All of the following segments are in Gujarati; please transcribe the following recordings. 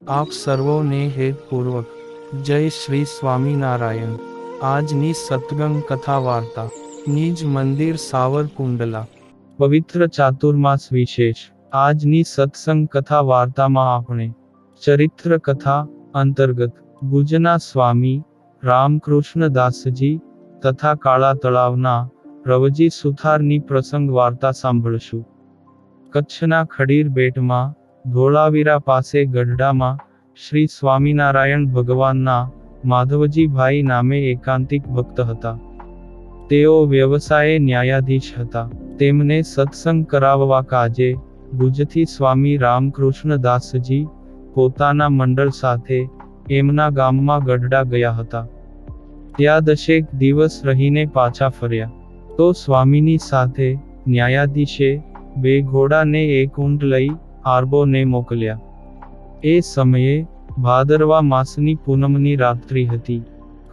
આપ સર્વોને હેતપૂર્વક જય શ્રી સ્વામિનારાયણ। આજની સત્સંગ કથા વાર્તા નિજ મંદિર સાવરકુંડલા પવિત્ર ચાતુર્માસ વિશેષ। આજની સત્સંગ કથા વાર્તામાં આપણે ચરિત્ર કથા અંતર્ગત ભુજના સ્વામી રામકૃષ્ણદાસજી તથા કાળા તળાવના રવજી સુથારની પ્રસંગ વાર્તા સાંભળશું। કચ્છના ખડીર બેટમાં ધોળાવીરા પાસે ગઢડામાં શ્રી સ્વામિનારાયણ ભગવાનના માધવજીભાઈ નામે એકાંતિક ભક્ત હતા। તેઓ વ્યવસાયે ન્યાયાધીશ હતા। તેમને સત્સંગ કરાવવા કાજે ભુજથી સ્વામી રામકૃષ્ણદાસજી પોતાના મંડળ સાથે એમના ગામમાં ગઢડા ગયા હતા। ત્યાં 10 દિવસ રહીને પાછા ફર્યા તો સ્વામીની સાથે ન્યાયાધીશે 2 ઘોડા ને 1 ઊંટ લઈ આરબોને મોકલ્યા। એ સમયે ભાદરવા માસની પૂનમની રાત્રિ હતી।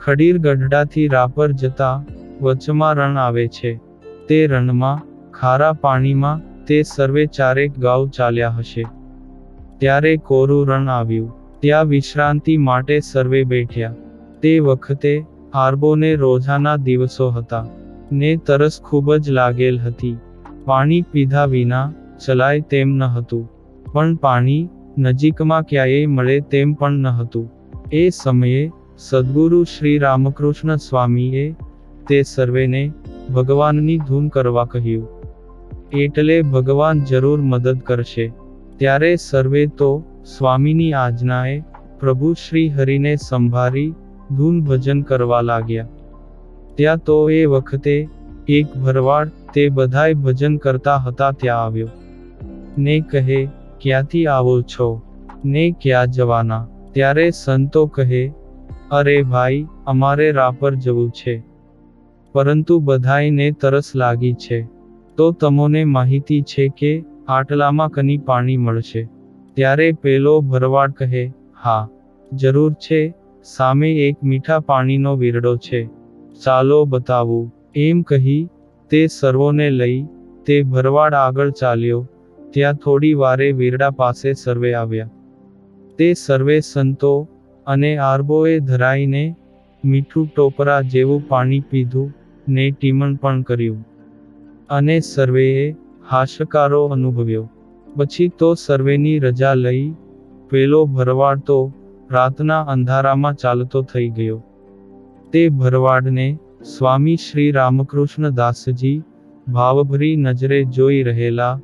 ખડીર ગઢડાથી રાપર જતા વચમાં રણ આવે છે। તે રણમાં ખારા પાણીમાં તે સર્વે 4 ગાઉ ચાલ્યા હશે ત્યારે કોરું રણ આવ્યું। ત્યાં વિશ્રાંતિ માટે સર્વે બેઠ્યા। તે વખતે આરબોને રોજાના દિવસો હતા ને તરસ ખૂબ જ લાગેલ હતી। પાણી પીધા વિના ચલાય તેમ ન હતું, પણ પાણી નજીકમાં ક્યાંય મળે તેમ પણ ન હતું। એ સમયે સદ્ગુરુ શ્રી રામકૃષ્ણ સ્વામીએ તે સર્વેને ભગવાનની ધૂન કરવા કહ્યું, એટલે ભગવાન જરૂર મદદ કરશે। ત્યારે સર્વે તો સ્વામીની આજ્ઞાએ પ્રભુ શ્રી હરિને સંભાળી ધૂન ભજન કરવા લાગ્યા। ત્યાં તો એ વખતે એક ભરવાડ તે બધાય ભજન કરતા હતા ત્યાં આવ્યો ને કહે, ક્યાંથી આવો છો ને ક્યાં જવાના? ત્યારે સંતો કહે, અરે ભાઈ, અમારે રાપર જવું છે, પરંતુ બધાયને તરસ લાગી છે, તો તમોને માહિતી છે કે આટલામાં કની પાણી મળશે? ત્યારે પેલો ભરવાડ કહે, હા, જરૂર છે, સામે એક મીઠા પાણીનો વીરડો છે, ચાલો બતાવું। એમ કહી તે સર્વોને લઈ તે ભરવાડ આગળ ચાલ્યો। ત્યાં થોડી વારે વીરડા પાસે સર્વે આવ્યા। તે સર્વે સંતો અને આરબોએ ધરાઈને મીઠું ટોપરા જેવું પાણી પીધું ને ટીમણ પણ કર્યું, અને સર્વેએ હાશકારો અનુભવ્યો। પછી તો સર્વેની રજા લઈ પેલો ભરવાડ તો રાતના અંધારામાં ચાલતો થઈ ગયો। તે ભરવાડને સ્વામી શ્રી રામકૃષ્ણદાસજી ભાવભરી નજરે જોઈ રહેલા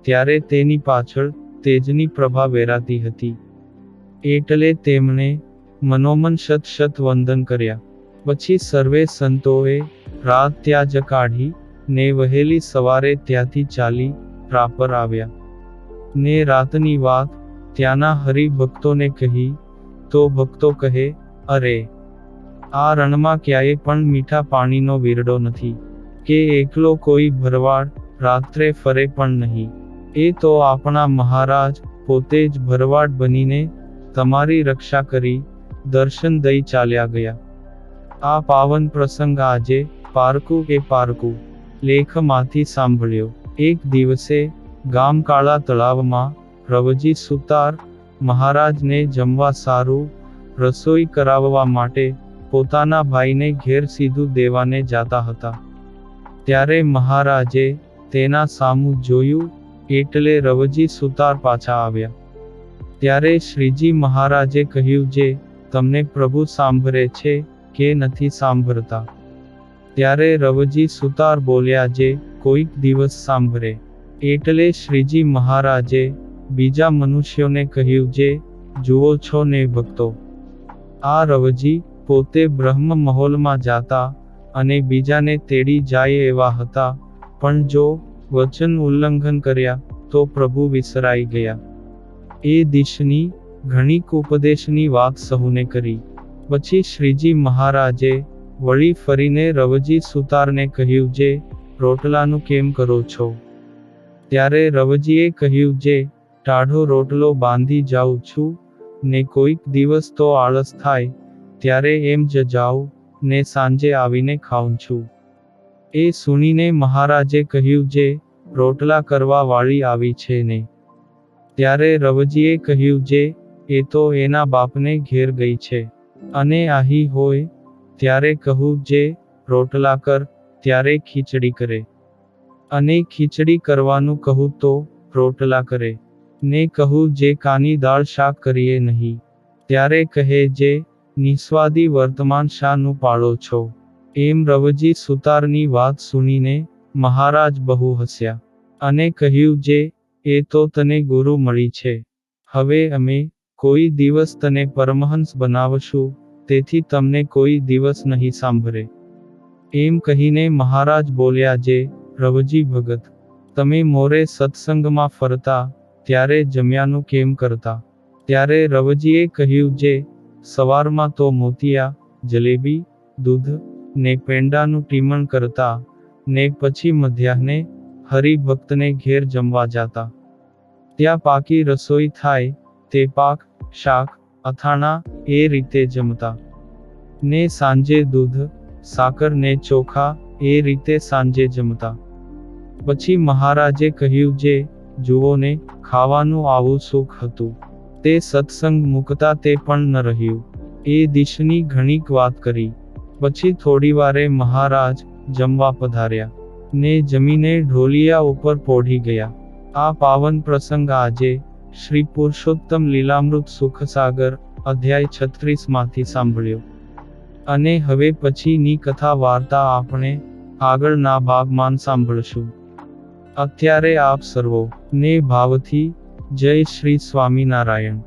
ત્યારે તેની પાછળ તેજની પ્રભા વેરાતી હતી, એટલે તેમણે મનોમન શત વંદન કર્યા। પછી સર્વે સંતોએ રાત ત્યાં જ કાઢી ને વહેલી સવારે ત્યાંથી ચાલી રાપર આવ્યા ને રાતની વાત ત્યાંના હરિભક્તોને કહી તો ભક્તો કહે, અરે, આ રણમાં ક્યાંય પણ મીઠા પાણીનો વીરડો નથી, કે એકલો કોઈ ભરવાડ રાત્રે ફરે પણ નહીં। એ તો આપણા મહારાજ પોતે જ ભરવાડ બનીને તમારી રક્ષા કરી દર્શન દઈ ચાલ્યા ગયા। આ પાવન પ્રસંગ આજે પારકું એ પારકું લેખમાંથી સાંભળ્યો। એક દિવસે ગામ કાળા તળાવમાં રવજી સુતાર મહારાજને જમવા સારું રસોઈ કરાવવા માટે પોતાના ભાઈને ઘેર સીધું દેવાને જાતા હતા। ત્યારે મહારાજે તેના સામું જોયું, એટલે રવજી સુતાર પાછા આવ્યા। ત્યારે શ્રીજી મહારાજે કહ્યું, જે તમને પ્રભુ સાંભળે છે કે નથી સાંભળતા? ત્યારે રવજી સુતાર બોલ્યા, જે કોઈક દિવસ સાંભળે। એટલે શ્રીજી મહારાજે બીજા મનુષ્યોને કહ્યું, જે જુઓ છો ને ભક્તો, આ રવજી પોતે બ્રહ્મ મહોલમાં જાતા અને બીજાને તેડી જાય એવા હતા, પણ જો વચન ઉલ્લંઘન કર્યા તો પ્રભુ વિસરાઈ ગયા। એ દિશની ઘણીક ઉપદેશની વાત સહુને કરી। પછી શ્રીજી મહારાજે વળી ફરીને રવજી સુતારને કહ્યું, જે રોટલાનું કેમ કરો છો? ત્યારે રવજીએ કહ્યું, જે ટાઢો રોટલો બાંધી જાઉં છું ને કોઈક દિવસ તો આળસ થાય ત્યારે એમ જ જાઉં ને સાંજે આવીને ખાઉં છું। એ સુણીને મહારાજે કહ્યું, જે રોટલા કરવા વાળી આવી છે ને? ત્યારે રવજીએ કહ્યું, જે એ તો એના બાપને ઘેર ગઈ છે, અને આહી હોય ત્યારે કહું જે રોટલા કર ત્યારે ખીચડી કરે, અને ખીચડી કરવાનું કહું તો રોટલા કરે, ને કહું જે કાની દાળ શાક કરીએ નહીં, ત્યારે કહે જે નિસ્વાદી વર્તમાન શાનું પાળો છો. એમ રવજી સુતારની વાત સુણીને મહારાજ બહુ હસ્યા, અને કહ્યું જે એ તો તને ગુરુ મળી છે, હવે અમે કોઈ દિવસ તને પરમહંસ બનાવશું, તેથી તમને કોઈ દિવસ નહીં સાંભળે. એમ કહીને મહારાજ બોલ્યા જે રવજી ભગત, તમે મોરે સત્સંગમાં ફરતા ત્યારે જમ્યાનું કેમ કરતા? ત્યારે રવજીએ કહ્યું જે સવારમાં તો મોતિયા, જલેબી, દૂધ ને પેંડાનું ટીમણ કરતા, ને પછી મધ્યાહ્ને હરિભક્તને ઘેર જમવા જાતા. ત્યાં પાકી રસોઈ થાય તે પાક, શાક, અથાણા એ રીતે જમતા, ને સાંજે દૂધ, સાકર ને ચોખા એ રીતે સાંજે જમતા. પછી મહારાજે કહ્યું જે જુઓ ને ખાવાનું આવું સુખ હતું, તે સત્સંગ મૂકતા તે પણ ન રહ્યું. એ દિશની ઘણીક વાત કરી. પછી થોડીવારે મહારાજ જમવા પધાર્યા, ને જમીને ઢોલિયા ઉપર પોઢી ગયા. આ પાવન પ્રસંગ આજે શ્રી પુરુષોત્તમ લીલામૃત સુખસાગર અધ્યાય 36 માંથી સાંભળ્યો. અને હવે પછીની કથા વાર્તા આપણે આગળના ભાગમાં સાંભળશું. અત્યારે આપ સર્વો ને ભાવથી જય શ્રી સ્વામિનારાયણ.